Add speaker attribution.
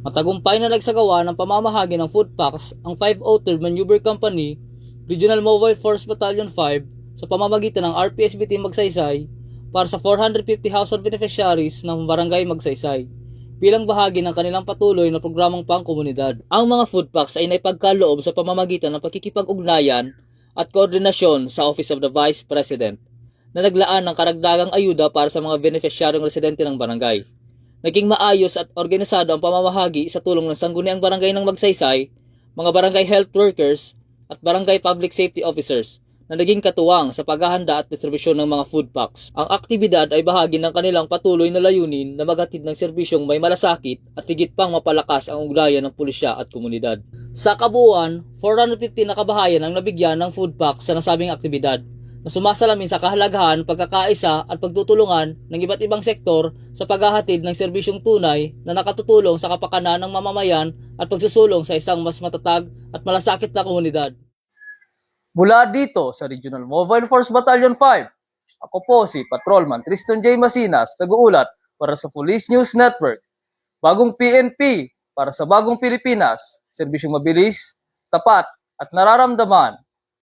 Speaker 1: Matagumpay na nagsagawa ng pamamahagi ng food packs ang 503rd Maneuver Company, Regional Mobile Force Battalion 5 sa pamamagitan ng RPSB Team Magsaysay para sa 450 household beneficiaries ng Barangay Magsaysay bilang bahagi ng kanilang patuloy na programang pangkomunidad. Ang mga food packs ay naipagkaloob sa pamamagitan ng pagkikipag-ugnayan at koordinasyon sa Office of the Vice President na naglaan ng karagdagang ayuda para sa mga beneficiaryong residente ng barangay. Naging maayos at organisado ang pamamahagi sa tulong ng sangguniang barangay ng Magsaysay, mga barangay health workers at barangay public safety officers na naging katuwang sa paghahanda at distribusyon ng mga food packs. Ang aktibidad ay bahagi ng kanilang patuloy na layunin na maghatid ng serbisyong may malasakit at higit pang mapalakas ang ugnayan ng pulisya at komunidad. Sa kabuuan, 450 na kabahayan ang nabigyan ng food packs sa nasabing aktibidad na sumasalamin sa kahalagahan, pagkakaisa at pagtutulungan ng iba't ibang sektor sa paghahatid ng serbisyong tunay na nakatutulong sa kapakanan ng mamamayan at pagsusulong sa isang mas matatag at malasakit na komunidad. Mula dito sa Regional Mobile Force Battalion 5, ako po si Patrolman Tristan J. Masinas, nag-uulat para sa Police News Network. Bagong PNP para sa bagong Pilipinas, serbisyong mabilis, tapat at nararamdaman